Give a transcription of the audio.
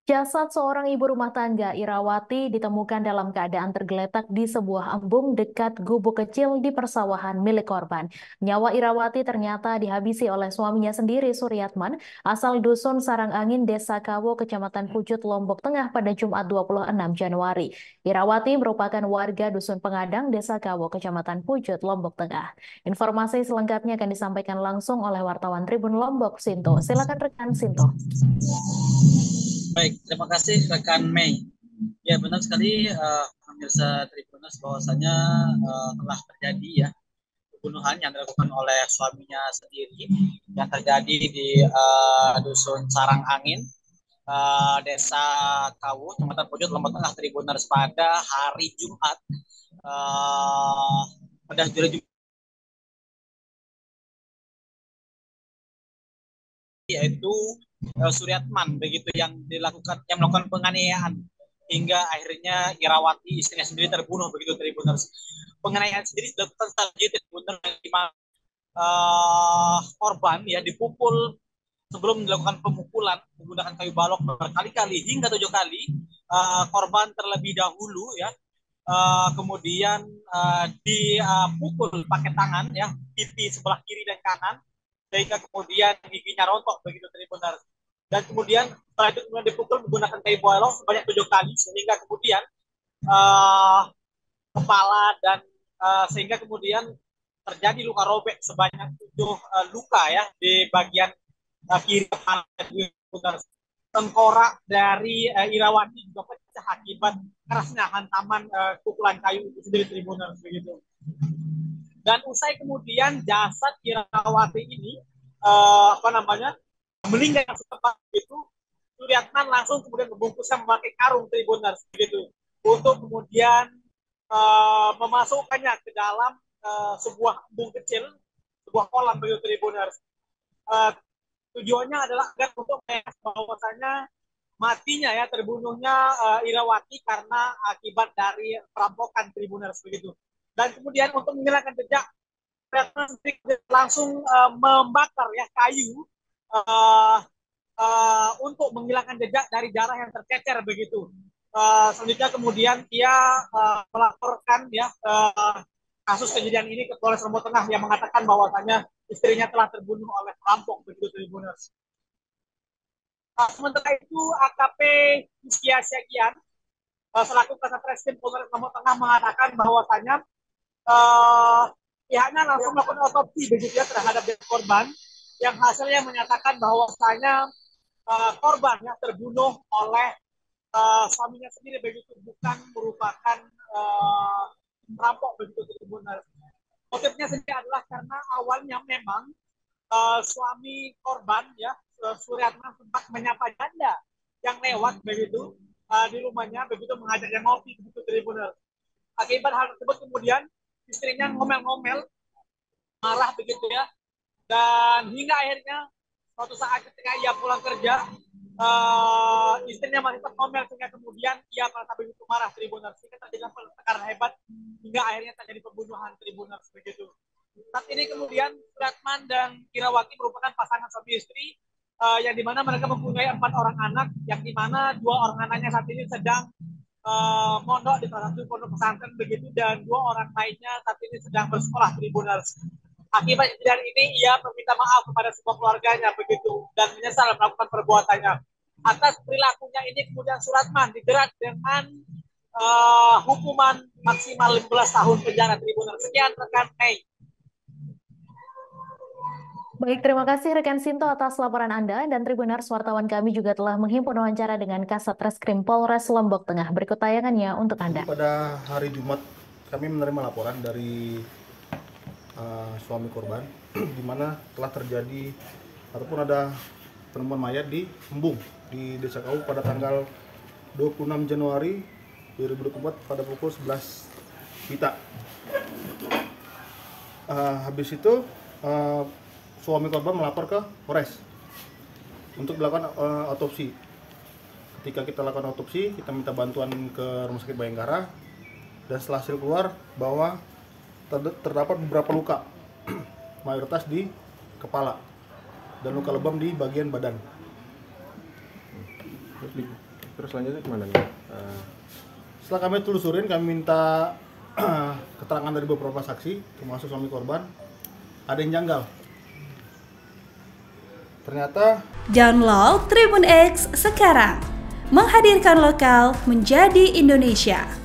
Jasad seorang ibu rumah tangga, Irawati, ditemukan dalam keadaan tergeletak di sebuah embung dekat gubuk kecil di persawahan milik korban. Nyawa Irawati ternyata dihabisi oleh suaminya sendiri, Suryatman, asal dusun Sarangangin, Desa Kawo, Kecamatan Pucut, Lombok Tengah pada Jumat 26 Januari. Irawati merupakan warga dusun Pengadang, Desa Kawo, Kecamatan Pucut, Lombok Tengah. Informasi selengkapnya akan disampaikan langsung oleh wartawan Tribun Lombok, Sinto. Silakan rekan Sinto. Baik, terima kasih rekan Mei. Ya benar sekali pemirsa Tribuners bahwasanya telah terjadi ya pembunuhan yang dilakukan oleh suaminya sendiri yang terjadi di dusun Sarang Angin, Desa Kawu, Kecamatan Pujut, Lombok Tengah, Tribuners pada hari Jumat uh, pada Juli yaitu Suryatman begitu yang melakukan penganiayaan hingga akhirnya Irawati istrinya sendiri terbunuh begitu Tribuners. Penganiayaan sendiri dilakukan secara Tribuners di mana korban ya dipukul sebelum dilakukan pemukulan menggunakan kayu balok berkali-kali hingga 7 kali. Korban terlebih dahulu ya kemudian dipukul pakai tangan ya pipi sebelah kiri dan kanan sehingga kemudian giginya rontok begitu Tribuners. Dan kemudian setelah itu kemudian dipukul menggunakan kayu balok sebanyak 7 kali sehingga kemudian uh, kepala dan sehingga kemudian terjadi luka robek sebanyak 7 luka ya di bagian kiri kepala. Tengkorak dari Irawati juga pecah akibat kerasnya hantaman pukulan kayu itu sendiri Tribuners begitu. Dan usai kemudian jasad Irawati ini meninggal setempat itu, Suryatman langsung kemudian membungkusnya memakai karung Tribuners begitu untuk kemudian memasukkannya ke dalam sebuah embung kecil, sebuah kolam begitu Tribuners. Tujuannya adalah agar untuk bahwasanya matinya ya terbunuhnya Irawati karena akibat dari perampokan Tribuners begitu. Dan kemudian untuk menghilangkan jejak, langsung membakar ya kayu untuk menghilangkan jejak dari darah yang tercecer begitu. Selanjutnya kemudian ia melaporkan ya kasus kejadian ini ke Polres Lombok Tengah yang mengatakan bahwasanya istrinya telah terbunuh oleh perampok begitu Tribuners. Sementara itu AKP Mustia Syagian selaku Kasat Reskrim Polres Lombok Tengah mengatakan bahwasanya pihaknya langsung melakukan otopsi begitu ya terhadap korban yang hasilnya menyatakan bahwasanya korban yang terbunuh oleh suaminya sendiri begitu bukan merupakan perampok begitu Tribuners. Motifnya sendiri adalah karena awalnya memang suami korban ya Suryatman sempat menyapa janda yang lewat begitu di rumahnya begitu mengajaknya ngopi begitu Tribuners. Akibat hal tersebut kemudian istrinya ngomel-ngomel marah begitu ya dan hingga akhirnya suatu saat ketika ia pulang kerja istrinya masih terkomel sehingga kemudian ia merasa begitu marah Tribuners sehingga terjadi pertengkaran hebat hingga akhirnya terjadi pembunuhan Tribuners begitu. Saat ini kemudian Suryatman dan Irawati merupakan pasangan suami istri yang dimana mereka mempunyai 4 orang anak yang dimana 2 orang anaknya saat ini sedang mondok di salah satu pondok pesantren begitu dan 2 orang lainnya saat ini sedang bersekolah Tribuners. Akibat kejadian ini ia meminta maaf kepada semua keluarganya begitu dan menyesal melakukan perbuatannya. Atas perilakunya ini kemudian Suryatman dijerat dengan hukuman maksimal 15 tahun penjara Tribuners. Sekian rekan Mei. Baik, terima kasih rekan Sinto atas laporan Anda dan Tribuners wartawan kami juga telah menghimpun wawancara dengan Kasat Reskrim Polres Lombok Tengah. Berikut tayangannya untuk Anda. Pada hari Jumat kami menerima laporan dari suami korban di mana telah terjadi ataupun ada penemuan mayat di embung di Desa Kawu pada tanggal 26 Januari 2024 pada pukul 11 WITA. Habis itu suami korban melapor ke Polres untuk dilakukan otopsi. Ketika kita lakukan otopsi, kita minta bantuan ke Rumah Sakit Bayangkara dan setelah hasil keluar bahwa terdapat beberapa luka, mayoritas di kepala dan luka lebam di bagian badan. Terus selanjutnya kemana nih? Setelah kami telusurin, kami minta keterangan dari beberapa saksi, termasuk suami korban. Ada yang janggal. Ternyata Download Tribun X sekarang, menghadirkan lokal menjadi Indonesia.